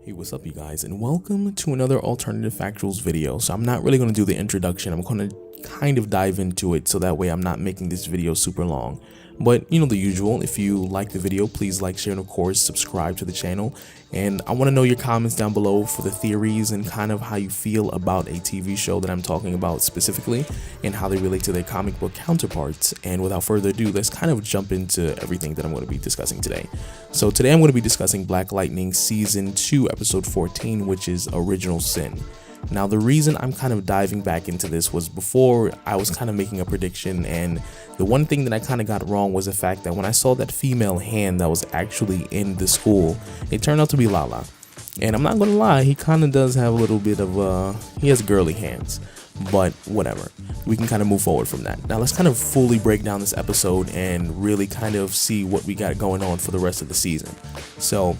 Hey, what's up you guys, and welcome to another alternative factuals video. So I'm not really going to do the introduction. I'm going to kind of dive into it so that way I'm not making this video super long. But you know the usual, if you like the video, please like, share, and of course subscribe to the channel. And I want to know your comments down below for the theories and kind of how you feel about a TV show that I'm talking about specifically and how they relate to their comic book counterparts. And without further ado, let's kind of jump into everything that I'm going to be discussing today. So today I'm going to be discussing Black Lightning Season 2 Episode 14, which is Original Sin. Now the reason I'm kind of diving back into this was before I was kind of making a prediction, and the one thing that I kind of got wrong was the fact that when I saw that female hand that was actually in the school, it turned out to be Lala. And I'm not gonna lie, he kind of does have a little bit of he has girly hands, but whatever, we can kind of move forward from that. Now let's kind of fully break down this episode and really kind of see what we got going on for the rest of the season. So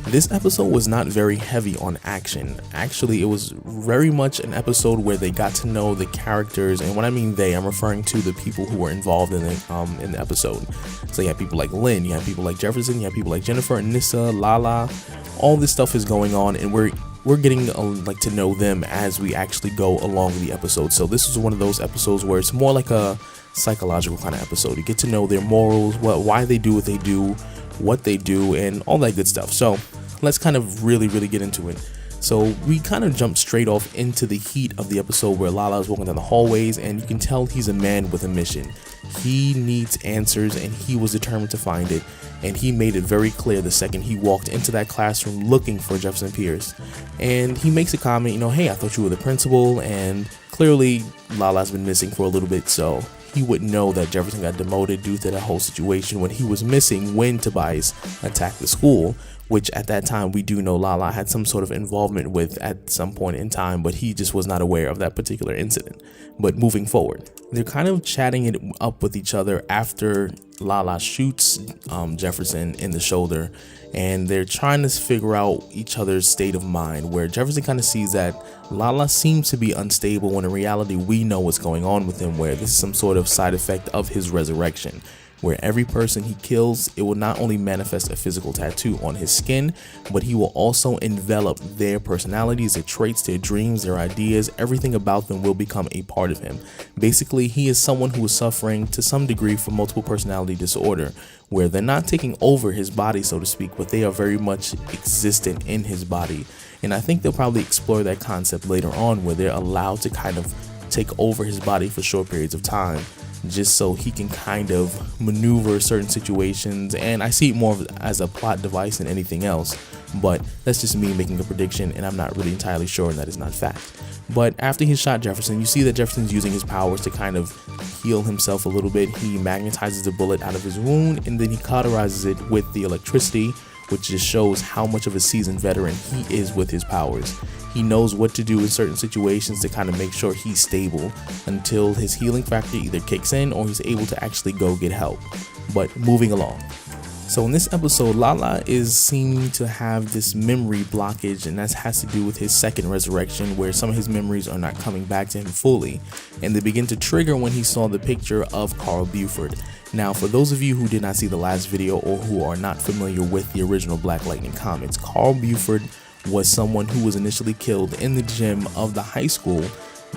this episode was not very heavy on action. Actually, it was very much an episode where they got to know the characters, and when I mean they, I'm referring to the people who were involved in the episode. So you had people like Lynn, you had people like Jefferson, you had people like Jennifer, Nissa, Lala. All this stuff is going on, and we're getting like to know them as we actually go along the episode. So this is one of those episodes where it's more like a psychological kind of episode. You get to know their morals, why they do what they do, and all that good stuff. So let's kind of really get into it. So we kind of jump straight off into the heat of the episode where Lala is walking down the hallways, and you can tell he's a man with a mission. He needs answers, and he was determined to find it, and he made it very clear the second he walked into that classroom looking for Jefferson Pierce. And he makes a comment, you know, hey, I thought you were the principal, and clearly Lala's been missing for a little bit, so he wouldn't know that Jefferson got demoted due to that whole situation when he was missing when Tobias attacked the school, which at that time we do know Lala had some sort of involvement with at some point in time, but he just was not aware of that particular incident. But moving forward, they're kind of chatting it up with each other after Lala shoots Jefferson in the shoulder, and they're trying to figure out each other's state of mind, where Jefferson kind of sees that Lala seems to be unstable when in reality we know what's going on with him, where this is some sort of side effect of his resurrection, where every person he kills, it will not only manifest a physical tattoo on his skin, but he will also envelop their personalities, their traits, their dreams, their ideas. Everything about them will become a part of him. Basically, he is someone who is suffering to some degree from multiple personality disorder, where they're not taking over his body, so to speak, but they are very much existent in his body. And I think they'll probably explore that concept later on, where they're allowed to kind of take over his body for short periods of time, just so he can kind of maneuver certain situations. And I see it more as a plot device than anything else, but that's just me making a prediction, and I'm not really entirely sure, and that is not fact. But after he shot Jefferson, you see that Jefferson's using his powers to kind of heal himself a little bit. He magnetizes the bullet out of his wound, and then he cauterizes it with the electricity, which just shows how much of a seasoned veteran he is with his powers. He knows what to do in certain situations to kind of make sure he's stable until his healing factor either kicks in or he's able to actually go get help. But moving along. So in this episode, Lala is seeming to have this memory blockage, and that has to do with his second resurrection, where some of his memories are not coming back to him fully, and they begin to trigger when he saw the picture of Carl Buford. Now, for those of you who did not see the last video or who are not familiar with the original Black Lightning comics, Carl Buford was someone who was initially killed in the gym of the high school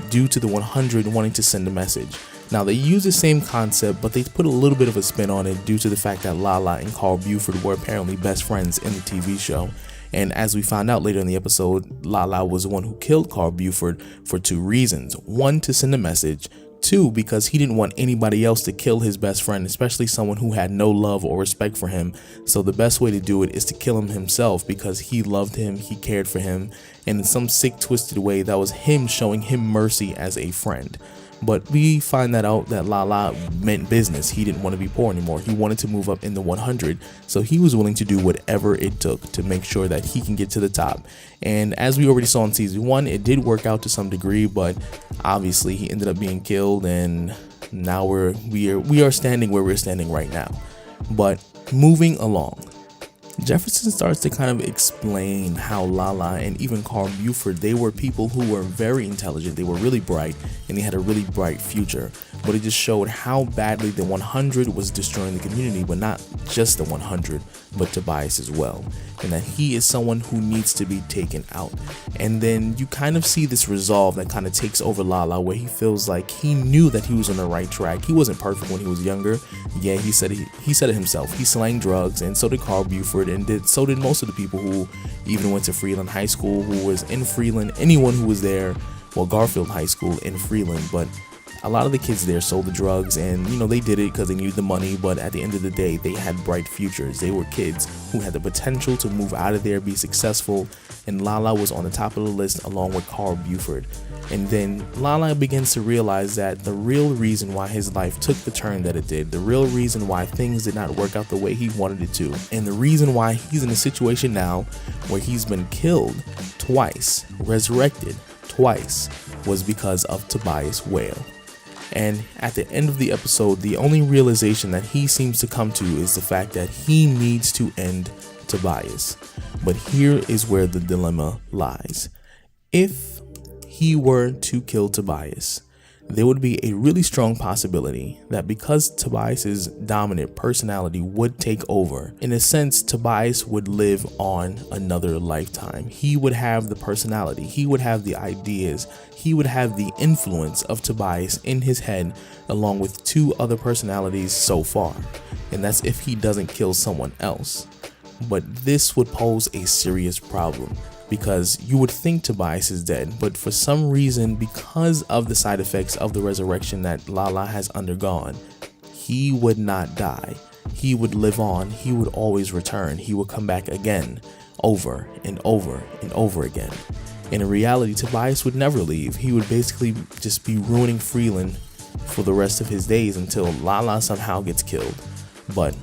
due to the 100 wanting to send a message. Now, they use the same concept, but they put a little bit of a spin on it due to the fact that Lala and Carl Buford were apparently best friends in the TV show. And as we found out later in the episode, Lala was the one who killed Carl Buford for two reasons. One, to send a message. Two, because he didn't want anybody else to kill his best friend, especially someone who had no love or respect for him. So the best way to do it is to kill him himself, because he loved him, he cared for him, and in some sick, twisted way, that was him showing him mercy as a friend. But we find that out that Lala meant business. He didn't want to be poor anymore. He wanted to move up in the 100. So he was willing to do whatever it took to make sure that he can get to the top. And as we already saw in season 1, it did work out to some degree, but obviously he ended up being killed, and now we are standing where we're standing right now. But moving along, Jefferson starts to kind of explain how Lala and even Carl Buford, they were people who were very intelligent, they were really bright, and they had a really bright future. but it just showed how badly the 100 was destroying the community, but not just the 100, but Tobias as well, and that he is someone who needs to be taken out. And then you kind of see this resolve that kind of takes over Lala, where he feels like he knew that he was on the right track. He wasn't perfect when he was younger. Yeah, he said it himself. He slanged drugs, and so did Carl Buford, and so did most of the people who even went to Freeland High School, who was in Freeland, anyone who was there, well, Garfield High School in Freeland. But a lot of the kids there sold the drugs, and they did it because they needed the money, but at the end of the day, they had bright futures. They were kids who had the potential to move out of there, be successful, and Lala was on the top of the list along with Carl Buford. And then Lala begins to realize that the real reason why his life took the turn that it did, the real reason why things did not work out the way he wanted it to, and the reason why he's in a situation now where he's been killed twice, resurrected twice, was because of Tobias Whale. And at the end of the episode, the only realization that he seems to come to is the fact that he needs to end Tobias. But here is where the dilemma lies. If he were to kill Tobias, there would be a really strong possibility that because Tobias's dominant personality would take over, in a sense, Tobias would live on another lifetime. He would have the personality, he would have the ideas, he would have the influence of Tobias in his head, along with two other personalities so far. And that's if he doesn't kill someone else. But this would pose a serious problem, because you would think Tobias is dead, but for some reason, because of the side effects of the resurrection that Lala has undergone, he would not die. He would live on. He would always return. He would come back again, over and over and over again. And in reality, Tobias would never leave. He would basically just be ruining Freeland for the rest of his days until Lala somehow gets killed. But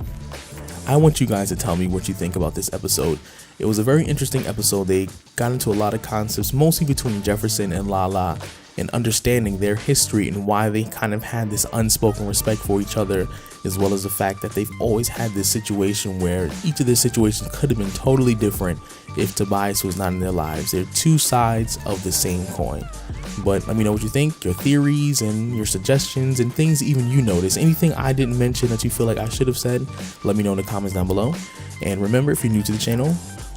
I want you guys to tell me what you think about this episode. It was a very interesting episode. They got into a lot of concepts, mostly between Jefferson and Lala, and understanding their history and why they kind of had this unspoken respect for each other, as well as the fact that they've always had this situation where each of their situations could have been totally different if Tobias was not in their lives. They're two sides of the same coin. But let me know what you think, your theories and your suggestions and things even you notice. Anything I didn't mention that you feel like I should have said, let me know in the comments down below. And remember, if you're new to the channel,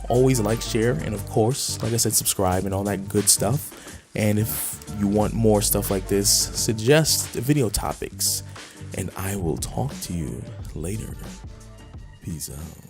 always like, share, and of course, like I said, subscribe and all that good stuff. And if you want more stuff like this, suggest video topics, and I will talk to you later. Peace out.